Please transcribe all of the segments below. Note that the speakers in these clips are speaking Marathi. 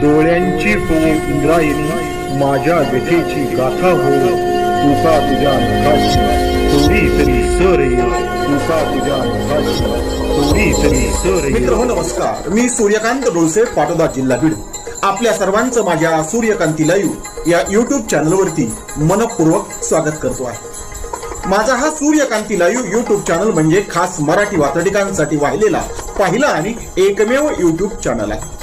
डोळ्यांची हो इंद्रायणी, माझ्या व्यथेची गाथा हो, तुका तुझ्या नखाशी थोडी तरी सर ये, तुका तुझ्या नखाशी थोडी तरी सर ये. मित्र हो नमस्कार, मी सूर्यकांत डोळसे, पाटोदा, जिल्हा बीड. आपल्या सर्वांचं माझ्या सूर्यकांती लाईव्ह या युट्यूब चॅनलवरती मनपूर्वक स्वागत करतो आहे. माझा हा सूर्यकांती लाईव्ह युट्यूब चॅनल म्हणजे खास मराठी वात्रटिकांसाठी वाहिलेला पहिला आणि एकमेव युट्यूब चॅनल आहे.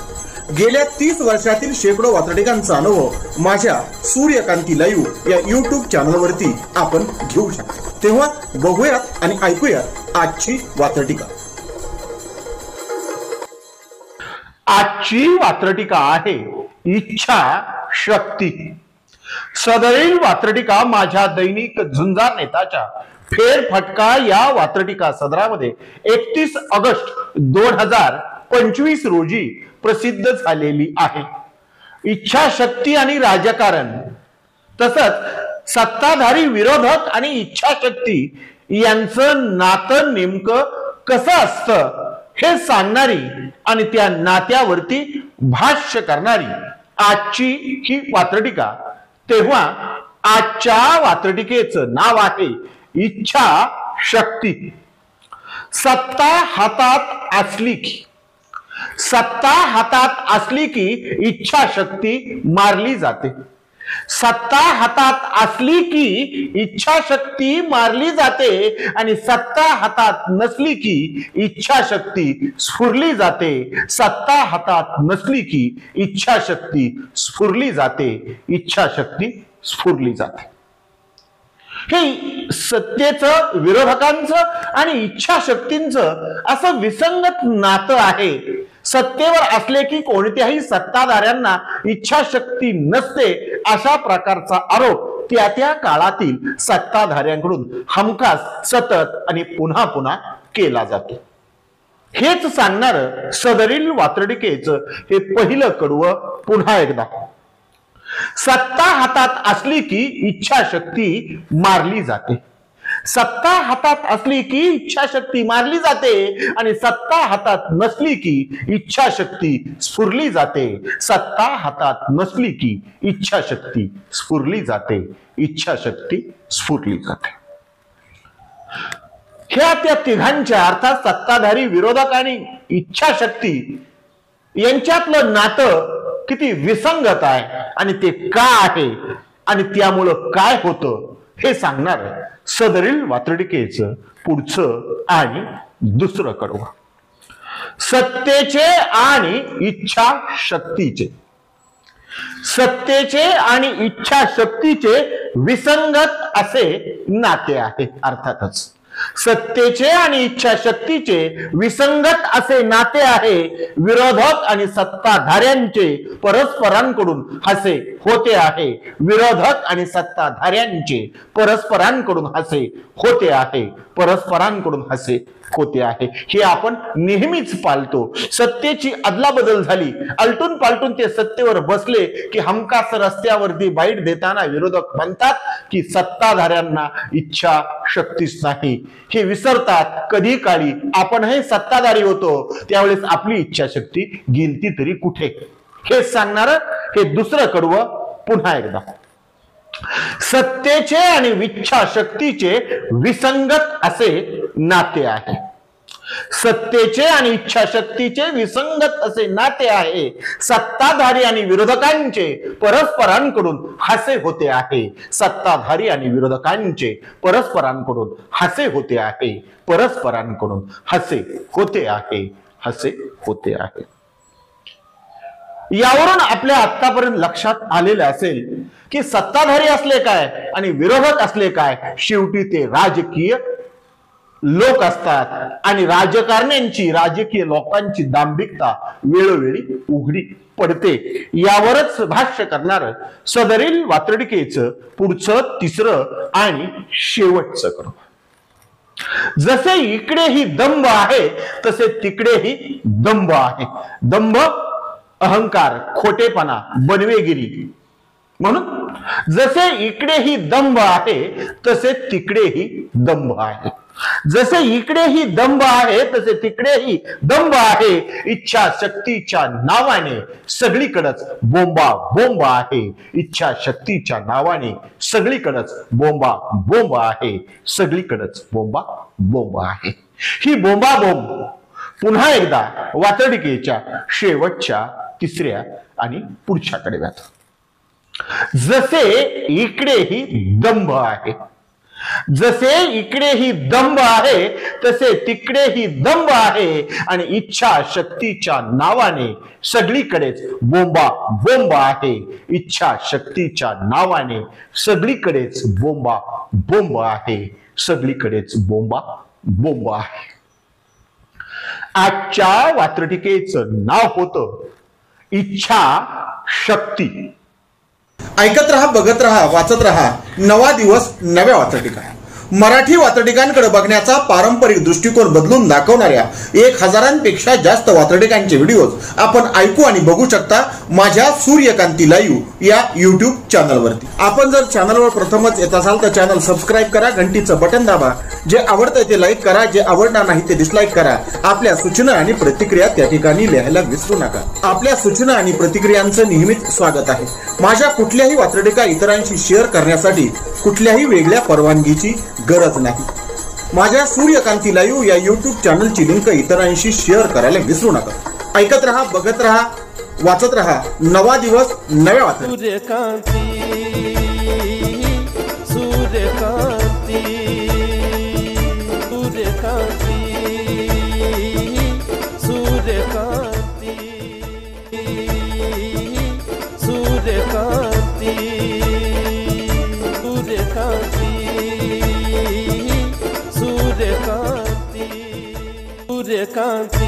गेल्या 30 वर्षातील शेकडो वात्रटिकांचा अनुभव माझ्या सूर्यकांती लाईव्ह या युट्यूब चॅनलवरती आपण घेऊ शकता. तेव्हा बघूयात आणि ऐकूयात आजची वात्रटिका. आजची वात्रटिका आहे इच्छा शक्ती. सदरील वात्रटिका माझ्या दैनिक झुंजार नेताच्या फेरफटका या वात्रटिका सदरामध्ये 31 ऑगस्ट 2025 रोजी प्रसिद्ध झालेली आहे. इच्छाशक्ती आणि राजकारण तसंच सत्ताधारी विरोधक आणि इच्छाशक्ती यांचं नातं नेमकं कसं असतं हे सांगणारी आणि त्या नात्यावरती भाष्य करणारी आजची ही वात्रटिका. तेव्हा आजच्या वात्रटिकेचं नाव आहे इच्छा शक्ती. सत्ता हातात असली की, सत्ता हातात असली की इच्छा शक्ती मारली जाते. सत्ता हातात असली की इच्छा शक्ती मारली जाते आणि सत्ता हातात नसली की इच्छा शक्ती स्फुरली जाते. सत्ता हातात नसली की इच्छा शक्ती स्फुरली जाते. इच्छा शक्ती स्फुरली जाते. हे सत्तेचं, विरोधकांचं आणि इच्छाशक्तींचं असं विसंगत नातं आहे. सत्तेवर असले की कोणत्याही सत्ताधाऱ्यांना इच्छाशक्ती नसते अशा प्रकारचा आरोप त्या त्या काळातील सत्ताधाऱ्यांकडून हमखास सतत आणि पुन्हा पुन्हा केला जातो. हेच सांगणार सदरील वात्रटिकेचं हे पहिलं कडवं पुन्हा एकदा. सत्ता हातात असली की इच्छाशक्ती मारली जाते. सत्ता हातात असली की इच्छाशक्ती मारली जाते आणि सत्ता हातात नसली की इच्छाशक्ती स्फुरली जाते. सत्ता हातात नसली की इच्छाशक्ती स्फुरली जाते. इच्छाशक्ती स्फुरली जाते. ह्या त्या तिघांच्या अर्थात सत्ताधारी, विरोधक आणि इच्छाशक्ती यांच्यातलं नातं किती विसंगत आहे आणि ते का आहे आणि त्यामुळं काय होतं हे सांगणार सदरील वात्रटिकेचं पुढचं आणि दुसरं कडवं. सत्तेचे आणि इच्छा शक्तीचे. सत्तेचे आणि इच्छा शक्तीचे विसंगत असे नाते आहे. अर्थातच सत्तेचे आणि इच्छाशक्तीचे विसंगत असे नाते आहे. विरोधक आणि सत्ताधाऱ्यांचे परस्परांकडून हसे होते आहे. विरोधक आणि सत्ताधाऱ्यांचे परस्परांकडून हसे होते आहे. परस्परांकडून हसे होते आहे. हे आपण नेहमीच पाळतो. सत्तेची अदलाबदल झाली, आलटून पालटून ते सत्तेवर बसले की हमखास रस्त्यावरती बाईट देताना विरोधक म्हणतात की सत्ताधाऱ्यांना इच्छा शक्तीच नाही. हे विसरतात कधी काळी आपण हे सत्ताधारी होतो त्यावेळेस आपली इच्छाशक्ती गेलती तरी कुठे. हे सांगणार हे दुसरं कडवं पुन्हा एकदा. सत्तेचे आणि इच्छाशक्तीचे विसंगत असे नाते आहे. सत्तेचे आणि इच्छाशक्तीचे विसंगत असे नाते आहे. सत्ताधारी आणि विरोधकांचे परस्परांकडून हसे होते आहे. सत्ताधारी आणि विरोधकांचे परस्परांकडून हसे होते आहे. परस्परांकडून हसे होते आहे. हसे होते आहे. यावरून आपल्या आतापर्यंत लक्षात आलेले असेल की सत्ताधारी असले काय आणि विरोधक असले काय, शेवटी ते राजकीय लोक असतात आणि राजकारण्यांची, राजकीय लोकांची दांभिकता वेळोवेळी उघडी पडते. यावरच भाष्य करणार सदरील वात्रटिकेचं पुढचं तिसरं आणि शेवटचं कडवं. जसे इकडेही दंभ आहे तसे तिकडेही दंभ आहे. दंभ, अहंकार, खोटेपणा, बनवेगिरी. म्हणून जसे इकडेही दंभ आहे तसे तिकडेही दंभ आहे. जसे इकडेही दंभ आहे तसे तिकडेही दंभ आहे. इच्छा शक्तीच्या नावाने सगळीकडेच बोंबा बोंब आहे. इच्छा शक्तीच्या नावाने सगळीकडेच बोंबा बोंब आहे. सगळीकडेच बोंबा बोंब आहे. ही बोंबा बोंब पुन्हा एकदा वातडिकेच्या शेवटच्या तिसऱ्या आणि पुढच्या कडव्यात. जसे इकडेही दंभ आहे, जसे इकडेही दंभ आहे तसे तिकडेही दंभ आहे. आणि इच्छा शक्तीच्या नावाने सगळीकडेच बोंबा बोंब आहे. इच्छा शक्तीच्या नावाने सगळीकडेच बोंबा बोंब आहे. सगळीकडेच बोंबा बोंब आहे. आजच्या वात्रटिकेचं नाव होतं इच्छा शक्ती. ऐकत रहा, बघत रहा, वाचत रहा. नवा दिवस नव्या वात्रटिका. मराठी वात्रटिकांकडे बघण्याचा पारंपरिक दृष्टिकोन बदलून दाखवणाऱ्या 1000पेक्षा जास्त वात्रटिकांचे व्हिडिओज आपण ऐकू आणि बघू शकता माझ्या सूर्यकांती लाईव्ह या युट्यूब चॅनलवरती. आपण जर चॅनलवर प्रथमच येत असाल तर चॅनल सबस्क्राईब करा, घंटीचं बटन दाबा. जे आवडतंय ते लाईक करा, जे आवडणार नाही ते डिसलाईक करा. आपल्या सूचना आणि प्रतिक्रिया त्या ठिकाणी लिहायला विसरू नका. आपल्या सूचना आणि प्रतिक्रियांचं नेहमीच स्वागत आहे. माझ्या कुठल्याही वात्रटिका इतरांशी शेअर करण्यासाठी कुठल्याही वेगळ्या परवानगीची गरज नाही. माझ्या सूर्यकांती लाईव्ह या युट्यूब चॅनलची लिंक इतरांशी शेअर करायला विसरू नका. ऐकत रहा, बघत रहा, वाचत रहा. नवा दिवस नव्या वात्रटिका. सूर्यकांती, सूर्यकांती, सूर्यकांती, सूर्यकांती, सूर्यकांती, सूर्यकांती, सूर्यकांती, सूर्यकांती.